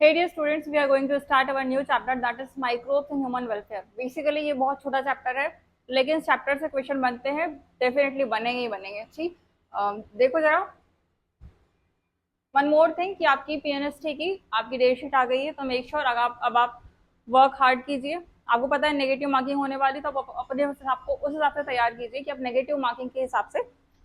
Hey dear students, we are going to start our new chapter that is microbes in human welfare. Basically ये बहुत छोटा chapter है, लेकिन इस chapter से क्वेश्चन बनते हैं, डेफिनेटली बनेंगे ही बनेंगे। ठीक, देखो जरा, वन मोर थिंग कि आपकी पीएनएसटी की आपकी डेट शीट आ गई है, तो मेक श्योर अब आप वर्क हार्ड कीजिए। आपको पता है नेगेटिव मार्किंग होने वाली, तो आप अपने आपको उस हिसाब से तैयार कीजिए कि आप नेगेटिव मार्किंग के हिसाब से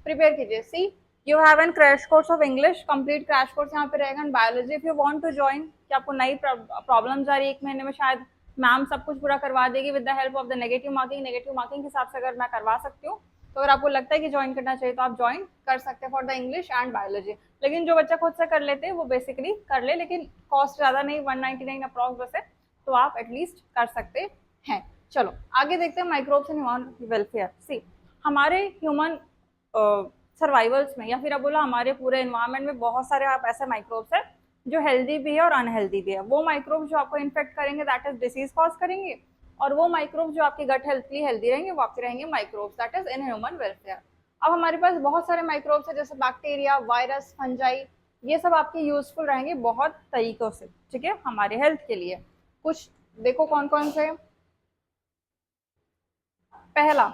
प्रिपेयर कीजिए। See, you have an crash course of English, complete crash course यहाँ पे रहेगा। And biology, if you want to join, कि आपको नई प्रॉब्लम्स आ रही है, 1 महीने में शायद मैम सब कुछ पूरा करवा देगी with the help of the negative marking के हिसाब से अगर मैं करवा सकती हूँ, तो अगर आपको लगता है कि ज्वाइन करना चाहिए तो आप ज्वाइन कर सकते हैं for the English and biology. लेकिन जो बच्चा खुद से कर लेते हैं वो बेसिकली कर ले, लेकिन कॉस्ट ज़्यादा नहीं, 199 अप्रॉक्स बस है, तो आप एटलीस्ट कर सकते हैं। चलो आगे देखते हैं माइक्रोब्स इन ह्यूमन वेलफेयर। सी, हमारे ह्यूमन सर्वाइवल्स में, या फिर आप बोला हमारे पूरे इन्वायरमेंट में बहुत सारे आप ऐसे माइक्रोब्स हैं जो हेल्दी भी है और अनहेल्दी भी है। वो माइक्रोब्स जो आपको इन्फेक्ट करेंगे दैट इज डिसीज कॉज करेंगे, और वो माइक्रोब्स जो आपके गट हेल्थली रहेंगे वो आपके रहेंगे microbes that is in human welfare. अब हमारे पास बहुत सारे माइक्रोब्स है, जैसे बैक्टीरिया, वायरस, फंजाई, ये सब आपके यूजफुल रहेंगे बहुत तरीकों से, ठीक है, हमारे हेल्थ के लिए। कुछ देखो कौन कौन से। पहला,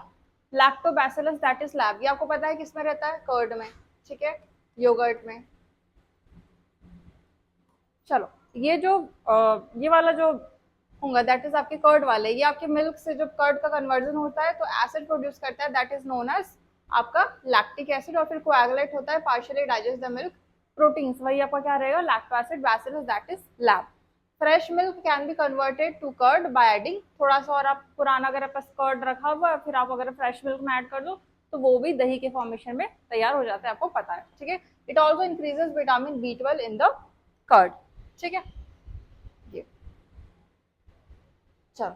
लैक्टोबैसिलस दैट इज लैब, ये आपको पता है किसमें रहता है, कर्ड में, ठीक है, योगर्ट में। चलो ये जो ये वाला जो होगा दैट इज आपके कर्ड वाले, ये आपके मिल्क से जब कर्ड का कन्वर्जन होता है तो एसिड प्रोड्यूस करता है दैट इज नोन एज आपका लैक्टिक एसिड, और फिर कोएगुलेट होता है, partially digest the milk proteins, वही आपका क्या रहेगा, lacto acid bacillus that is LAB. Fresh milk can be converted to curd by adding थोड़ा सा, और आप पुराना अगर आपका कर्ड रखा हुआ है फिर आप अगर फ्रेश मिल्क में ऐड कर दो तो वो भी दही के फॉर्मेशन में तैयार हो जाता है, आपको पता है, ठीक है। It also increases vitamin B12 in the curd, ठीक है। ये चलो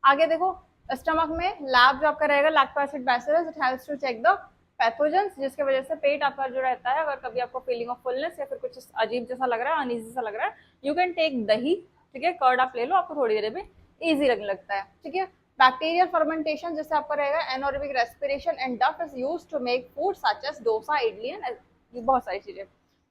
आगे देखो, स्टमक में लैब जो आपका रहेगा lacto acid bacillus, it helps to check the pathogens, जिसके वजह से पेट आपका जो रहता है, अगर कभी आपको फीलिंग ऑफ फुलनेस या फिर कुछ अजीब जैसा लग रहा है, अनईजी सा लग रहा है, यू कैन टेक दही, ठीक है, कर्ड आप ले लो, आपको थोड़ी देर में ईजी लगने लगता है, ठीक है। बैक्टीरियल फर्मेंटेशन, जैसे आपका रहेगा anaerobic respiration and dough is used to make food such as dosa, idli and बहुत सारी चीजें,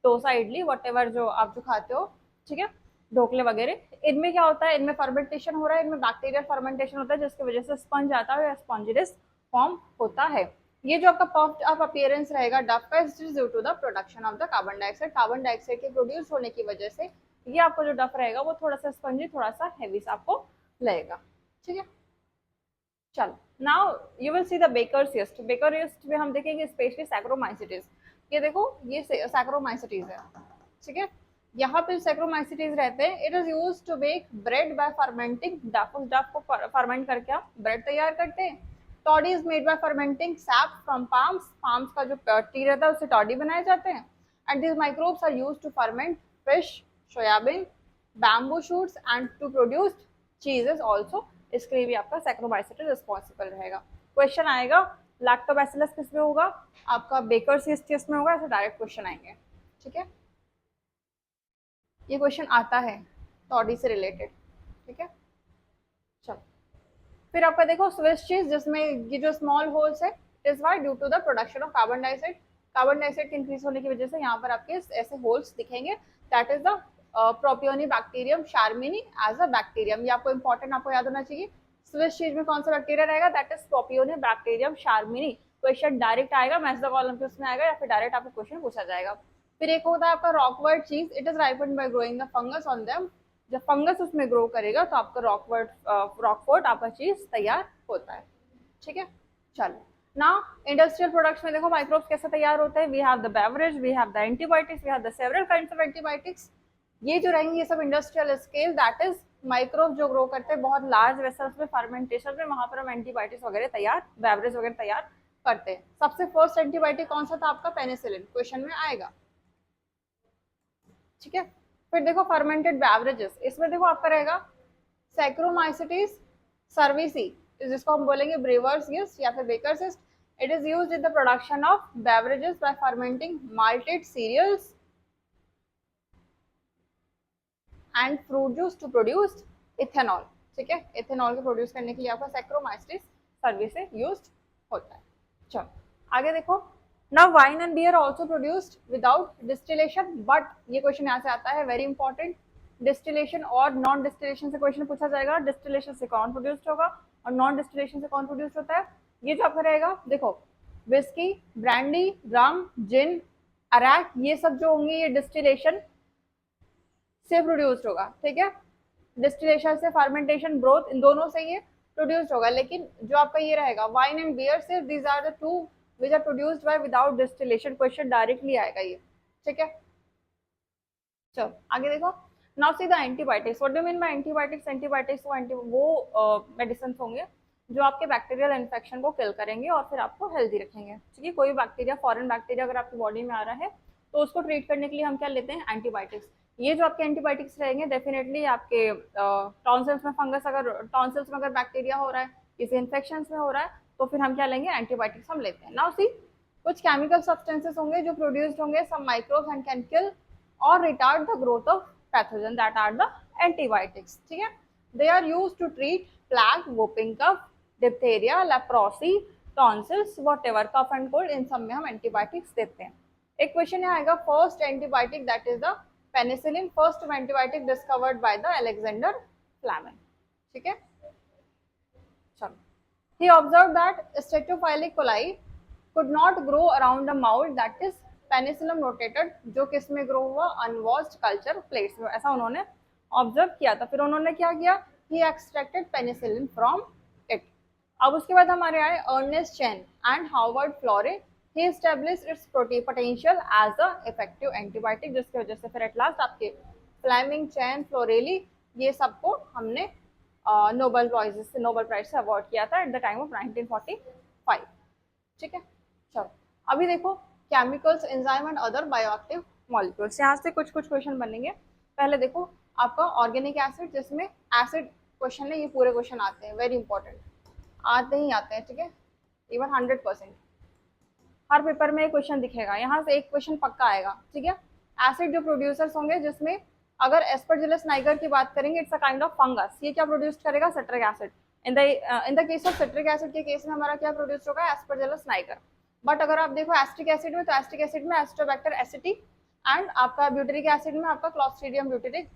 डोसा, इडली, व्हाटएवर जो आप जो खाते हो, ठीक है, ढोकले वगैरह, इनमें क्या होता है, इनमें फर्मेंटेशन हो रहा है, इनमें बैक्टीरियल फर्मेंटेशन होता है, जिसकी वजह से स्पंज आता है या स्पॉन्जिडस फॉर्म होता है। ये जो आपका पफ्ड अप अपीयरेंस रहेगा डफ का, is due to the production of the carbon dioxide के प्रोड्यूस होने की वजह से ये आपको जो डफ रहेगा वो थोड़ा सा स्पंजी, थोड़ा सा हैवी सा आपको लगेगा, ठीक है। चलो now you will see the baker's yeast. Baker yeast में हम देखेंगे स्पेशली सैक्रोमाइसिटीज। ये देखो ये सैक्रोमाइसिटीज है, ठीक है। यहाँ पे सैक्रोमाइसिटीज रहते हैं, it is use to make bread by fermenting dough, उस डफ को फर्मेंट करके आप ब्रेड तैयार करते हैं। Toddy is made by fermenting SAP from palms, palms का जो टी रहता है उससे टॉडी बनाए जाते हैं। And this microbes are use to ferment fish, soybean, bamboo shoots and to produce cheeses also, इसके लिए भी आपका सैक्रोमाइसिटी रिस्पॉन्सिबल रहेगा। क्वेश्चन आएगा लैक्टोबैसिलस किस में होगा, आपका बेकर्स यीस्ट किस में होगा, ऐसे डायरेक्ट क्वेश्चन आएंगे, ठीक है। ये क्वेश्चन आता है टॉडी से रिलेटेड, ठीक है। चलो फिर आपका देखो स्विस चीज, जिसमें ये जो स्मॉल होल्स है, it is why due to the production of carbon dioxide, carbon dioxide के इंक्रीज होने की वजह से यहाँ पर आपके ऐसे होल्स दिखेंगे, that is the propionibacterium shermanii as a bacterium. ये आपको इंपॉर्टेंट आपको याद होना चाहिए। स्विस चीज में कौन सा बैक्टीरिया रहेगा, that is propionibacterium shermanii. Question direct आएगा, मैच द कॉलम के उसमें आएगा, या फिर डायरेक्ट आपको क्वेश्चन पूछा जाएगा। फिर एक होता है आपका रॉकवर्ड चीज, it is ripened bye growing the fungus on them, जब फंगस उसमें ग्रो करेगा तो आपका रॉकवर्ड आपका चीज तैयार होता है, ठीक है। चलो नाउ इंडस्ट्रियल प्रोडक्ट्स में देखो माइक्रोब्स कैसे तैयार होते हैं। We have the beverage, we have the antibiotics, we have the several kinds of antibiotics. ये जो रहेंगे ये सब industrial scale, that is microbe जो ग्रो करते हैं बहुत लार्ज वेसल्स में, फर्मेंटेशन में, वहां पर हम एंटीबायोटिक्स वगैरह तैयार, बेवरेज वगैरह तैयार करते हैं। सबसे फर्स्ट एंटीबायोटिक कौन सा था आपका, पेनिसिलिन, क्वेश्चन में आएगा, ठीक है। फिर देखो फर्मेंटेड बेवरेजेस, इसमें देखो आपका रहेगा सैक्रोमाइसिटीज सर्विसी, जिसको हम बोलेंगे ब्रेवर्स यीस्ट या फिर baker's yeast. It is used in the production of beverages by fermenting malted cereals and fruit juice to produce ethanol, ठीक है। इथेनॉल को प्रोड्यूस करने के लिए आपका सैक्रोमाइसिटीज सर्विस यूज्ड होता है। चलो आगे देखो, now wine and beer also produced without distillation, but ये क्वेश्चन यहाँ से आता है वेरी इंपॉर्टेंट, डिस्टिलेशन और नॉन डिस्टिलेशन से क्वेश्चन पूछा जाएगा। डिस्टिलेशन से कौन प्रोड्यूस्ड होगा और नॉन डिस्टिलेशन से कौन प्रोड्यूस्ड होता है। ये जो आपका रहेगा, देखो विस्की, ब्रांडी, रम, जिन, अरैक, ये सब जो होंगे ये डिस्टिलेशन से प्रोड्यूस्ड होगा, ठीक है। डिस्टिलेशन से, फर्मेंटेशन, ब्रोथ, इन दोनों से ये प्रोड्यूस्ड होगा। लेकिन जो आपका ये रहेगा वाइन एंड बियर से, these are the two which are produced by without distillation. Question directly आएगा ये, ठीक है। चलो आगे देखो। Now see the antibiotics. What do mean by antibiotics? Antibiotics वो मेडिसिन होंगे जो आपके बैक्टीरियल इन्फेक्शन को किल करेंगे और फिर आपको हेल्दी रखेंगे, ठीक है। कोई बैक्टीरिया, फॉरेन बैक्टीरिया अगर आपकी बॉडी में आ रहा है तो उसको ट्रीट करने के लिए हम क्या लेते हैं? एंटीबायोटिक्स। ये जो आपके एंटीबायोटिक्स रहेंगे डेफिनेटली आपके टॉन्सिल्स में फंगस, अगर टॉन्सिल्स में अगर बैक्टीरिया हो रहा है, किसी इन्फेक्शन में हो रहा है, तो फिर हम क्या लेंगे? एंटीबायोटिक्स हम लेते हैं। नाउ सी, कुछ केमिकल सब्सटेंसेस होंगे जो प्रोड्यूस्ड होंगे some microbes and can kill or retard the growth of pathogen, that are the antibiotics, ठीक है। they are used to treat plague, whooping cough, diphtheria, leprosy, tonsils, whatever cough and cold, इन सब में हम antibiotics देते हैं। एक question यहाँ आएगा, first antibiotic that is the penicillin, first antibiotic discovered by the Alexander Fleming, ठीक है। चलो, he observed that Streptophilic coli could not grow around the mold, that is penicillium rotated, जो किस में ग्रो हुआ? अनवॉश्ड कल्चर प्लेट्स में, ऐसा उन्होंने ऑब्जर्व किया था। फिर उन्होंने क्या किया? He extracted penicillin from it. अब उसके बाद हमारे आए Ernest Chain and Howard Florey. He established its potential as a effective antibiotic, जिसकी वजह से फिर एट लास्ट आपके फ्लेमिंग, चैन, फ्लोरेली, ये सबको हमने नोबेल प्राइज से अवार्ड किया था एट द टाइम ऑफ 1945, ठीक है। चलो अभी देखो chemicals, enzyme and other bioactive molecules. यहाँ से कुछ क्वेश्चन बनेंगे। पहले देखो आपका ऑर्गेनिक एसिड, जिसमें एसिड क्वेश्चन है, ये पूरे क्वेश्चन आते हैं, वेरी इंपॉर्टेंट, आते ही आते हैं, ठीक है। इवन 100% हर पेपर में एक क्वेश्चन दिखेगा, यहाँ से एक क्वेश्चन पक्का आएगा, ठीक है। एसिड जो प्रोड्यूसर्स होंगे, जिसमें अगर एस्परजिलस नाइगर की बात करेंगे, it's a kind of fungus. ये क्या प्रोड्यूस करेगा? Citric acid. In the case of citric acid के केस में हमारा क्या प्रोड्यूस होगा? Aspergillus Niger. बट अगर आप देखो एस्टिक एसिड में, तो एस्टिक एसिड में एस्ट्रोबैक्टर एसिटी, एंड आपका ब्यूटेरिक एसिड में आपका क्लॉस्ट्रीडियम ब्यूटेरिक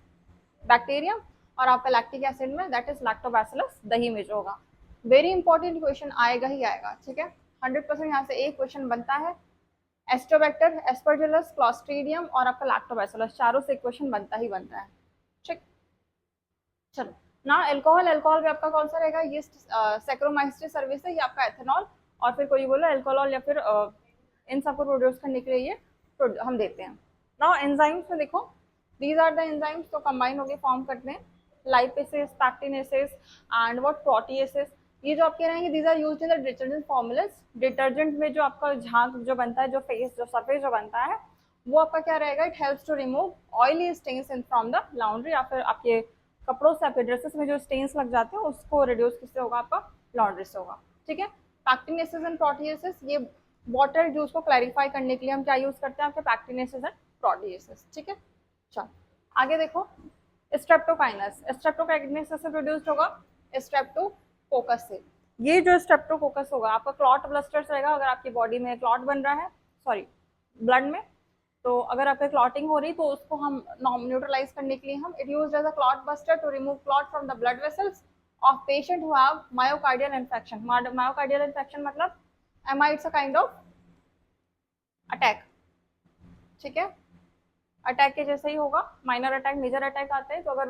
बैक्टीरियम, और आपका लैक्टिक एसिड में दैट इज लैक्टोबैसिलस, दही में जो होगा। वेरी इंपॉर्टेंट क्वेश्चन आएगा ही आएगा, ठीक है। 100% यहाँ से एक क्वेश्चन बनता है। एस्ट्रोबैक्टर, एस्परजिलस, क्लॉस्ट्रीडियम और आपका लैक्टोबैसिलस, चारों से एक क्वेश्चन बनता ही बनता है, ठीक। चलो ना, एल्कोहल, एल्कोहल में आपका कौन सा रहेगा? ये सैक्रोमाइस्टर सर्विस है, ये आपका एथेनॉल, और फिर कोई बोलो एल्कोहल, या फिर इन सबको प्रोड्यूस करने के लिए ये हम देते हैं। नाउ एंजाइम्स में देखो, दीज आर द एंजाइम्स, तो कंबाइन होके फॉर्म करते हैं लाइपेसेस, पैक्टिनेसेस एंड व्हाट प्रोटीएसेस। ये जो आपके रहेंगे, these are used in the detergent formulas. Detergent में जो आपका झाग जो बनता है, जो फेस, जो सरफेस जो बनता है, वो आपका क्या रहेगा? It helps to remove oily stains in from the laundry, या फिर आपके कपड़ों से, आपके ड्रेसेस में जो स्टेन्स लग जाते हैं, उसको रिड्यूस किससे होगा? आपका लॉन्ड्री से होगा, ठीक है। पैक्टिनेसेस एंड प्रोटीएसेस, ये वाटर जूस को क्लैरिफाई करने के लिए हम क्या यूज करते हैं? आपके पैक्टिनेसेस एंड प्रोटीएसेस, ठीक है। चलो आगे देखो, स्ट्रेप्टोकाइनस, स्ट्रेप्टोकाइनस से प्रोड्यूस्ड होगा स्ट्रेप्टोकोकस से। ये जो स्ट्रेप्टोकोकस होगा, आपका क्लॉट ब्लस्टर्स रहेगा। अगर आपकी बॉडी में क्लॉट बन रहा है, सॉरी ब्लड में, तो अगर आपके क्लॉटिंग हो रही, तो उसको हम न्यूट्रलाइज करने के लिए हम it used as a clot buster to remove clot from the blood vessels of patient who have myocardial infection. Myocardial infection मतलब MI, it's a kind of attack, ठीक है। अटैक के जैसे ही होगा, माइनर अटैक, मेजर अटैक आते हैं। तो अगर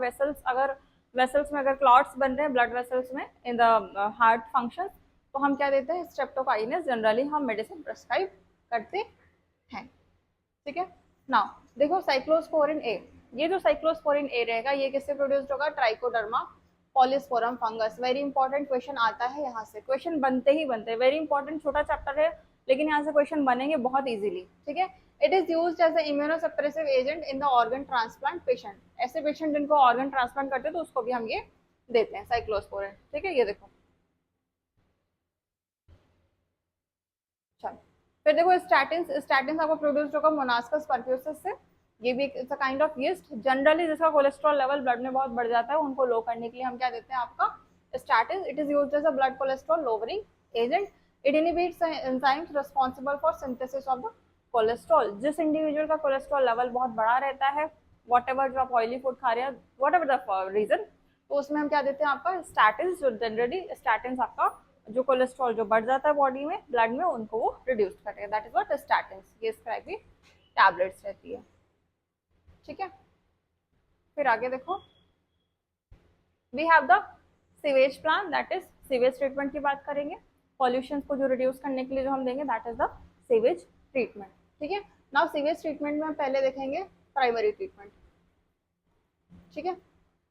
वेसल्स में अगर क्लॉट्स बन रहे हैं, ब्लड वेसल्स में इन द हार्ट फंक्शन, तो हम क्या देते हैं? स्ट्रेप्टोकाइनस जनरली हम मेडिसिन प्रेस्क्राइब करते हैं, ठीक है। नाउ देखो साइक्लोस्पोरिन ए, ये जो साइक्लोस्पोरिन ए रहेगा, ये किससे प्रोड्यूस्ड होगा? Trichoderma polysporum fungus. Very important question आता है, यहाँ से क्वेश्चन बनते ही बनते हैं। वेरी इंपॉर्टेंट, छोटा चैप्टर है, लेकिन यहाँ से क्वेश्चन बनेंगे बहुत इजीली, ठीक है। It is used as a immunosuppressive agent in the organ transplant patient. ऐसे पेशेंट जिनको ऑर्गन ट्रांसप्लांट करते हैं, तो उसको भी हम ये देते हैं साइक्लोस्पोरिन, ठीक है। ये देखो, चलो फिर देखो स्टैटिन आपको प्रोड्यूस्ड होगा मोनास्कस परफ्यूसिस से। ये भी it's a kind of yeast. Generally जिसका कोलेस्ट्रॉल लेवल ब्लड में बहुत बढ़ जाता है, उनको लो करने के लिए हम क्या देते हैं? आपका statin. It is used as a blood cholesterol lowering agent. It inhibits enzymes responsible for synthesis of the cholesterol. जिस इंडिविजुअल का कोलेस्ट्रॉल लेवल बहुत बड़ा रहता है, वॉट एवर जो आप ऑयली फूड खा रहे हैं, वॉट एवर द रीजन, तो उसमें हम क्या देते हैं आपका स्टैटिन्स, जो जनरली स्टैटिन्स आपका जो कोलेस्ट्रॉल जो बढ़ जाता है बॉडी में, ब्लड में, उनको वो रिड्यूस करेगा, दैट इज व्हाट स्टैटिन्स। ये इसका भी टैबलेट्स रहती है, ठीक है। फिर आगे देखो, we have the sewage plan, that is sewage treatment की बात करेंगे। पॉल्यूशन को जो रिड्यूस करने के लिए जो हम देंगे, that is the sewage treatment, ठीक है। नाउ सीवेज ट्रीटमेंट में हम पहले देखेंगे प्राइमरी ट्रीटमेंट, ठीक है।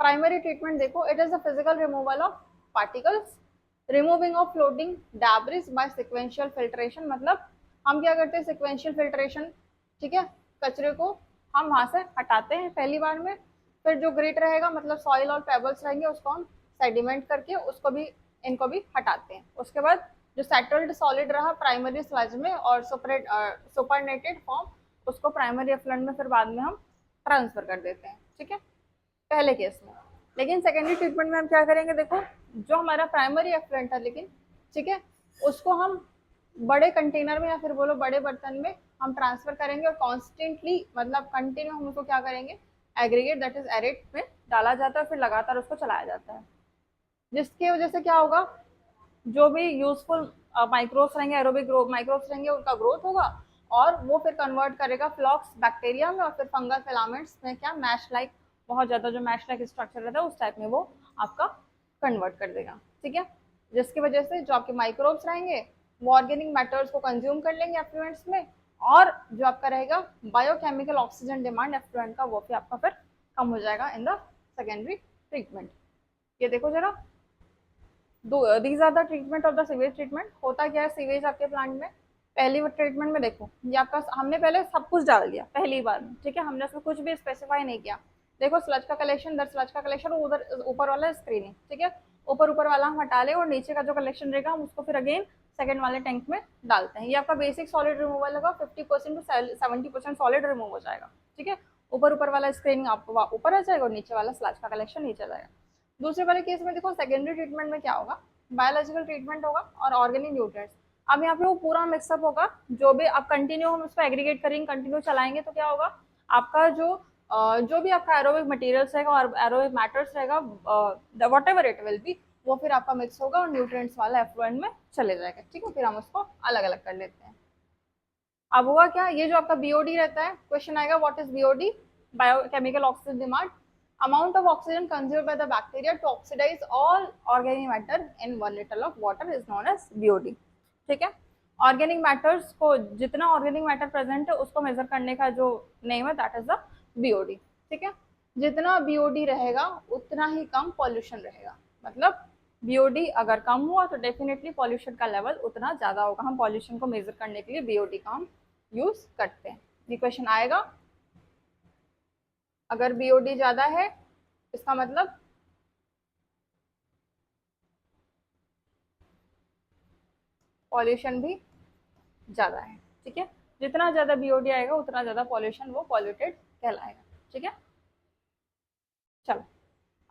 प्राइमरी ट्रीटमेंट देखो, it is the physical removal of particles, removing of floating debris by sequential filtration. मतलब हम क्या करते हैं, सिक्वेंशियल फिल्ट्रेशन, ठीक है, कचरे को हम वहां से हटाते हैं पहली बार में, फिर जो ग्रेट रहेगा मतलब सॉइल और पेबल्स रहेंगे उसको हम सेडिमेंट करके उसको भी, इनको भी हटाते हैं। उसके बाद जो सेटल्ड सॉलिड रहा प्राइमरी स्लज में और सुपरनेटेड फॉर्म, उसको प्राइमरी एफ्लुएंट में फिर बाद में हम ट्रांसफर कर देते हैं, ठीक है, पहले केस में। लेकिन सेकेंडरी ट्रीटमेंट में हम क्या करेंगे, देखो जो हमारा प्राइमरी एफ्लुएंट है लेकिन, ठीक है, उसको हम बड़े कंटेनर में या फिर बोलो बड़े बर्तन में हम ट्रांसफर करेंगे और कॉन्स्टेंटली मतलब कंटिन्यू हम उसको क्या करेंगे, एग्रीगेट दैट इज एरेट में डाला जाता है, फिर लगातार उसको चलाया जाता है, जिसकी वजह से क्या होगा, जो भी यूजफुल माइक्रोब्स रहेंगे, एरोबिक माइक्रोब्स रहेंगे, उनका ग्रोथ होगा और वो फिर कन्वर्ट करेगा फ्लॉक्स बैक्टीरिया में और फिर फंगल फिलामेंट्स में क्या मैश लाइक, बहुत ज़्यादा जो मैश लाइक स्ट्रक्चर रहता है उस टाइप में वो आपका कन्वर्ट कर देगा, ठीक है। जिसकी वजह से जो आपके माइक्रोब्स रहेंगे वो ऑर्गेनिक मैटर्स को कंज्यूम कर लेंगे एफ्लुएंट्स में, और जो आपका रहेगा बायोकेमिकल ऑक्सीजन डिमांड एफ्लुएंट का वो भी आपका फिर कम हो जाएगा इन द सेकेंडरी ट्रीटमेंट। ये देखो जरा, these are the treatment of the sewage treatment. होता क्या है सीवेज आपके प्लांट में, पहली ट्रीटमेंट में देखो ये आपका, हमने पहले सब कुछ डाल दिया पहली बार में, ठीक है, हमने उसमें कुछ भी स्पेसिफाई नहीं किया। देखो स्लज का कलेक्शन, दर स्लज का कलेक्शन, उधर ऊपर वाला स्क्रीनिंग, ठीक है, ऊपर वाला हम हटा ले और नीचे का जो कलेक्शन रहेगा हम उसको फिर अगेन सेकंड वाले टैंक में डालते हैं। ये आपका बेसिक सॉलिड रिमूवल होगा, 50% टू 70% सॉलिड रिमूव हो जाएगा, ठीक है। ऊपर वाला स्क्रीनिंग आपको ऊपर आ जाएगा और नीचे वाला स्लज का कलेक्शन नीचे आ जाएगा। दूसरे वाले केस में देखो सेकेंडरी ट्रीटमेंट में क्या होगा, बायोलॉजिकल ट्रीटमेंट होगा और ऑर्गेनिक न्यूट्रिएंट्स। अब यहाँ पे वो पूरा मिक्सअप होगा, जो भी अब कंटिन्यू हम उसको एग्रीगेट करेंगे, कंटिन्यू चलाएंगे तो क्या होगा, आपका जो भी आपका एरोबिक मटेरियल्स रहेगा और एरोबिक मैटर्स रहेगा, what ever it will be, वो फिर आपका मिक्स होगा और न्यूट्रिएंट्स वाला एफ्लुएंट में चले जाएगा, ठीक है। फिर हम उसको अलग अलग कर लेते हैं। अब हुआ क्या, ये जो आपका बीओडी रहता है, क्वेश्चन आएगा what is BOD, biochemical oxygen demand, amount of oxygen consumed by the bacteria to oxidize all organic matter in 1 liter of water is known as BOD, ठीक है। ऑर्गेनिक मैटर्स को, जितना ऑर्गेनिक मैटर प्रेजेंट है उसको major करने का जो name है दैट इज द BOD, ठीक है। जितना BOD रहेगा उतना ही कम पॉल्यूशन रहेगा, मतलब BOD अगर कम हुआ तो डेफिनेटली पॉल्यूशन का लेवल उतना ज्यादा होगा। हम पॉल्यूशन को मेजर करने के लिए BOD का हम यूज करते हैं। ये क्वेश्चन आएगा, अगर BOD ज्यादा है इसका मतलब पॉल्यूशन भी ज्यादा है, ठीक है। जितना ज्यादा BOD आएगा उतना ज्यादा पॉल्यूशन वो पॉल्यूटेड कहलाएगा, ठीक है। चलो,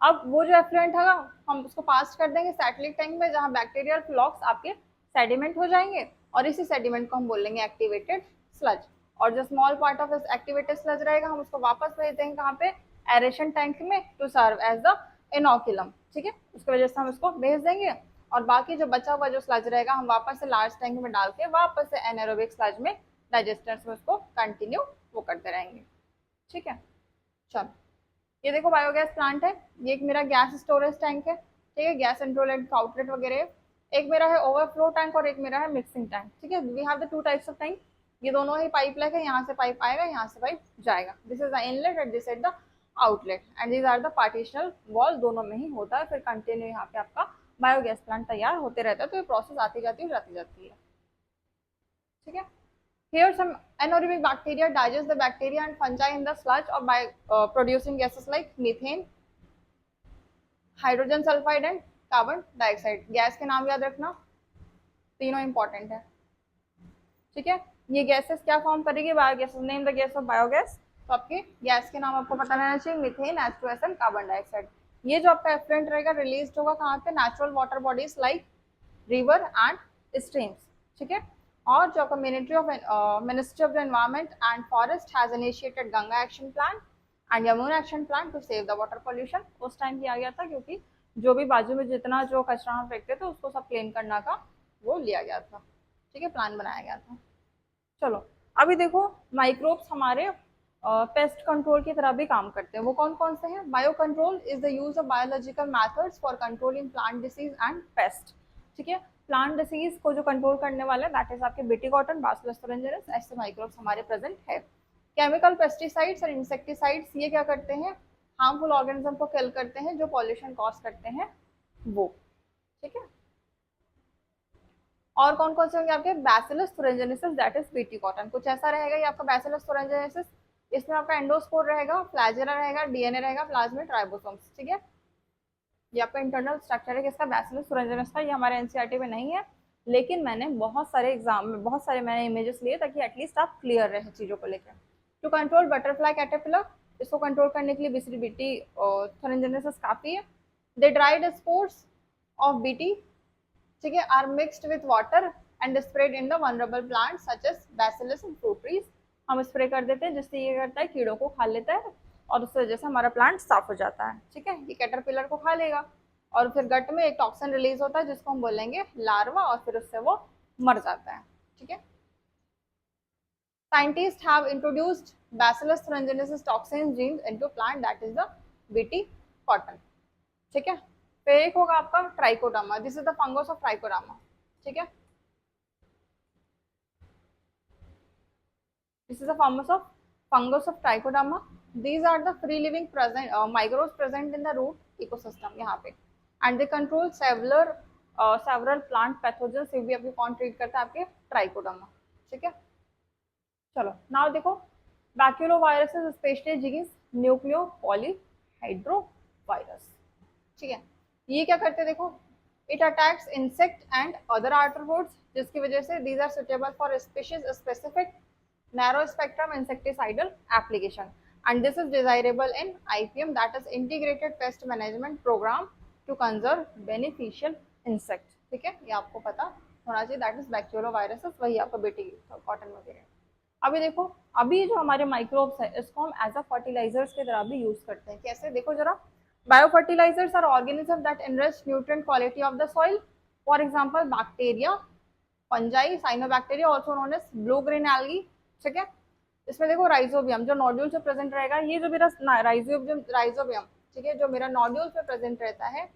अब वो जो एफ्लुएंट है हम उसको पास कर देंगे सैटेलाइट टैंक में, जहाँ बैक्टीरियल फ्लॉक्स आपके सेडिमेंट हो जाएंगे और इसी सेडिमेंट को हम बोलेंगे एक्टिवेटेड स्लज। और जो small part of activated sludge रहेगा हम उसको वापस भेज देंगे कहाँ पे, एरेशन टैंक में, to serve as the inoculum, ठीक है। उसकी वजह से हम उसको भेज देंगे और बाकी जो बचा हुआ जो स्लज रहेगा हम वापस से लार्ज टैंक में डाल के वापस से एनारोबिक स्लज में डाइजेस्टर्स में उसको कंटिन्यू वो करते रहेंगे, ठीक है। चलो, ये देखो बायोगैस प्लांट है, ये एक मेरा गैस स्टोरेज टैंक है, ठीक है, गैस एंट्रोलेट आउटलेट वगैरह। एक मेरा है ओवरफ्लो टैंक और एक मेरा है मिक्सिंग टैंक, ठीक है। We have the two types of tank, ये दोनों ही पाइप लगे, यहाँ से पाइप आएगा, यहाँ से पाइप जाएगा, this is the inlet and this is the outlet and these are the partitional wall, दोनों में ही होता है। फिर कंटिन्यू यहाँ पे आपका बायोगैस प्लांट तैयार होते रहता है, तो ये प्रोसेस आती जाती है, ठीक है। Here some anaerobic bacteria digest the bacteria and fungi in the sludge or by producing gases like methane, hydrogen sulphide and carbon dioxide. Gas के नाम याद रखना, तीनों इंपॉर्टेंट है, ठीक है। ये गैसेस क्या फॉर्म करेगी, biogases, name the gas off biogas. तो आपके गैस के नाम आपको पता रहना चाहिए, methane, H2S and carbon dioxide. ये जो आपका एफ्लुएंट रहेगा रिलीज होगा कहाँ पे, natural water bodies like river and streams, ठीक है। और जो आपका ministry of the environment and forest has initiated Ganga action plan and Yamuna action plan to save the water pollution उस टाइम किया गया था, क्योंकि जो भी बाजू में जितना जो कचरा हम फेंकते थे उसको सब क्लीन करना का वो लिया गया था, ठीक है, प्लान बनाया गया था। चलो अभी देखो, माइक्रोब्स हमारे पेस्ट कंट्रोल की तरह भी काम करते हैं। वो कौन कौन से हैं? Bio control is the use of biological methods for controlling plant disease and paste, ठीक है। प्लांट डिसीज को जो कंट्रोल करने वाले दैट इज आपके बीटी कॉटन, बैसिलस thuringiensis, ऐसे माइक्रोब्स हमारे प्रेजेंट है। केमिकल पेस्टिसाइड्स और इंसेक्टिसाइड्स ये क्या करते हैं? हार्मफुल ऑर्गेनिज्म को किल करते हैं जो पॉल्यूशन कॉज करते हैं वो, ठीक है। और कौन कौन से होंगे आपके? Bacillus thuringiensis that is BT cotton, कुछ ऐसा रहेगा ये आपका बैसिलस thuringiensis। इसमें आपका एंडोस्पोर रहेगा, फ्लैजेला रहेगा, डीएनए रहेगा, प्लाज्मिड, राइबोसोम्स, ठीक है। ये आपका इंटरनल स्ट्रक्चर है किसका? बैसिलस thuringiensis का। ये हमारे एनसीईआरटी में नहीं है, लेकिन मैंने बहुत सारे एग्जाम में बहुत सारे मैंने इमेजेस लिए ताकि एटलीस्ट आप क्लियर रहे चीजों को लेकर। टू कंट्रोल बटरफ्लाई कैटरपिलर, इसको कंट्रोल करने के लिए बीटी thuringiensis काफी है। They dried spores of BT, ठीक है, are mixed with water and spread in the vulnerable plant such as bacillus and fruit trees. हम स्प्रे कर देते हैं जिससे ये करता है कीड़ों को खा लेता है और उसकी वजह से हमारा प्लांट साफ हो जाता है, ठीक है। ये कैटरपिलर को खा लेगा और फिर गट में एक टॉक्सिन रिलीज होता है जिसको हम बोलेंगे लार्वा, और फिर उससे वो मर जाता है, ठीक है। Scientists have introduced Bacillus thuringiensis toxin genes into plant that is the BT cotton, ठीक है। फिर एक होगा आपका trichoderma, this is the fungus of trichoderma, ठीक है। This is a fungus of trichoderma. These are the free living present microbes present in the root ecosystem यहाँ पे, and they control several plant pathogens। ये भी आपके कौन treat करता है? आपके ट्राइकोडर्मा, ठीक है। चलो नाउ देखो, baculoviruses specially genus nucleopolyhedrovirus, ठीक है। ये क्या करते हैं देखो, it attacks insect and other arthropods, जिसकी वजह से these are suitable for species specific narrow spectrum insecticidal application, and this is desirable in IPM, that is integrated pest management program to conserve beneficial insect, ठीक है। ये आपको पता होना चाहिए, दैट इज बैक्टीरियोवायरसेस, वही आपका बीटी कॉटन वगैरह। अभी देखो, अभी जो हमारे माइक्रोब्स है इसको हम एज अ फर्टिलाइजर्स की तरह भी यूज करते हैं। कैसे? देखो जरा, bio fertilizers are organism that enrich nutrient quality of the soil, for example bacteria, fungi, cyanobacteria also known as blue green algae, ठीक है। इसमें देखो राइजोबियम जो नोड्यूल से प्रेजेंट रहेगा, ये जो मेरा राइजोबियम, ठीक है, जो मेरा नोड्यूल पे प्रेजेंट रहता है,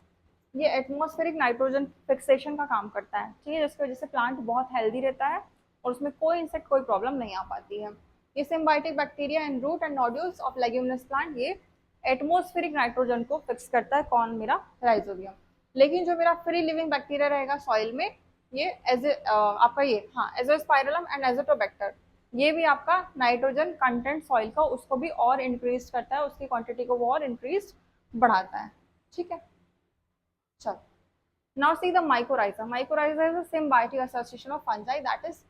ये एटमॉस्फेरिक नाइट्रोजन फिक्सेशन का काम करता है, ठीक है, जिसकी वजह से प्लांट बहुत हेल्दी रहता है और उसमें कोई इंसेक्ट कोई प्रॉब्लम नहीं आ पाती है। ये symbiotic bacteria and root and nodules of leguminous plant ये एटमॉस्फेरिक नाइट्रोजन को फिक्स करता है, कौन? मेरा राइजोबियम। लेकिन जो मेरा फ्री लिविंग बैक्टीरिया रहेगा सॉइल में, ये आपका ये एजोस्पाइरलम एंड एजोटोबैक्टर, ये भी आपका नाइट्रोजन कंटेंट सॉइल का उसको भी और इंक्रीज करता है, उसकी क्वांटिटी को वो और इंक्रीज बढ़ाता है, ठीक है। चलो now see the mycorrhiza. Mycorrhiza is a symbiotic association of fungi that is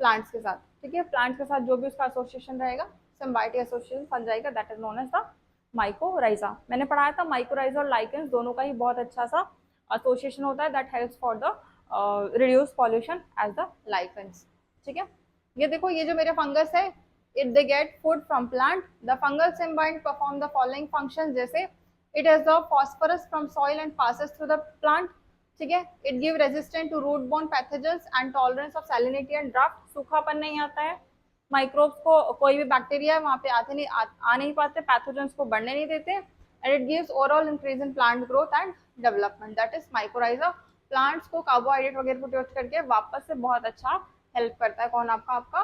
plants के साथ, ठीक है। प्लांट्स के साथ जो भी उसका एसोसिएशन रहेगा, सिम्बायोटिक एसोसिएशन फंजाई का, that is known as the mycorrhiza. मैंने पढ़ाया था माइकोराइजा और लाइकेंस दोनों का ही बहुत अच्छा सा एसोसिएशन होता है that helps for the reduce pollution as the lichens, ठीक है। ये देखो, ये जो मेरे फंगस है, it they get food from plant. The fungal symbiont perform the following function, जैसे it has the phosphorus from soil and passes through the plant, ठीक है। It give resistant to root borne pathogens and tolerance of salinity and draft, सूखापन नहीं आता है। Microbes को कोई भी बैक्टीरिया है वहां पे आ नहीं पाते, पैथोजेंस को बढ़ने नहीं देते, and it gives overall increase in plant growth and development, that is mycorrhiza. Plants को कार्बोहाइड्रेट वगैरह को यूज करके वापस से बहुत अच्छा हेल्प करता है, कौन? आपका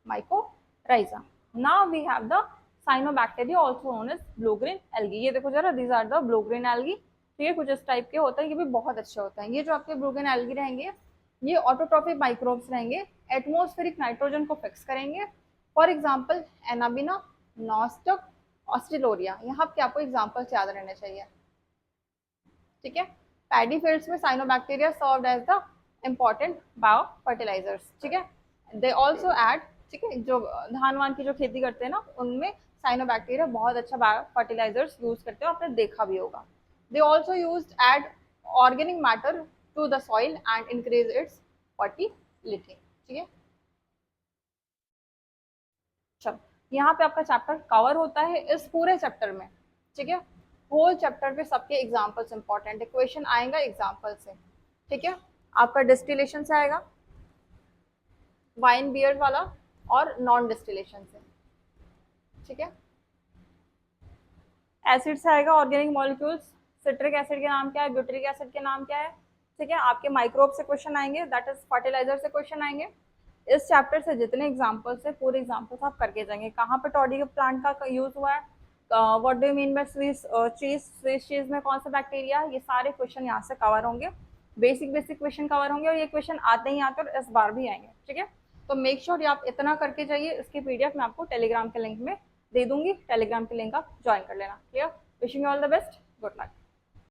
mycorrhiza. Now we have the cyanobacteria also known as blue green algae. ये देखो जरा, these are the blue green algae, ठीक है, कुछ इस टाइप के होते हैं, ये भी बहुत अच्छे होते हैं। ये जो आपके ब्लू ग्रीन एल्गी रहेंगे, ये ऑटोट्रॉफिक माइक्रोब्स रहेंगे, एटमॉस्फेरिक नाइट्रोजन को फिक्स करेंगे। फॉर एग्जाम्पल एनाबिना, नॉस्टक, ऑस्ट्रेलोरिया, यहाँ पे आपको एग्जाम्पल्स याद रहने चाहिए, ठीक है। पैडी फील्ड्स में cyanobacteria served as the important bio fertilizers, ठीक है। दे ऑल्सो एड, ठीक है, जो धान वान की जो खेती करते हैं ना, उनमें साइनोबैक्टीरिया बहुत अच्छा बायो फर्टिलाइजर्स यूज करते हैं, आपने देखा भी होगा। They also use add organic matter to the soil and increase its fertility, ठीक है। चलो यहाँ पे आपका चैप्टर कवर होता है इस पूरे चैप्टर में, ठीक है। होल चैप्टर पे सबके एग्जाम्पल्स इंपॉर्टेंट है, क्वेश्चन आएगा एग्जाम्पल से, ठीक है। आपका डिस्टिलेशन से आएगा, वाइन बियर वाला, और नॉन डिस्टिलेशन से, ठीक है। एसिड से आएगा ऑर्गेनिक मॉलिक्यूल्स, सिट्रिक एसिड के नाम क्या है, ब्यूटरिक एसिड के नाम क्या है, ठीक है। आपके माइक्रोब से क्वेश्चन आएंगे, दैट इज फर्टिलाइजर से क्वेश्चन आएंगे। इस चैप्टर से जितने एग्जाम्पल्स है पूरे एग्जाम्पल्स आप करके जाएंगे। कहाँ पे टॉडी के प्लांट का यूज हुआ है, what do you mean by Swiss cheese, Swiss cheese में कौन सा बैक्टीरिया, ये सारे क्वेश्चन यहाँ से कवर होंगे, बेसिक बेसिक क्वेश्चन कवर होंगे, और ये क्वेश्चन आते ही आते और इस बार भी आएंगे, ठीक है। तो मेक श्योर आप इतना करके जाइए। इसकी पीडीएफ मैं आपको टेलीग्राम के लिंक में दे दूंगी, टेलीग्राम के लिंक आप ज्वाइन कर लेना, clear. Wishing you all the best, good luck.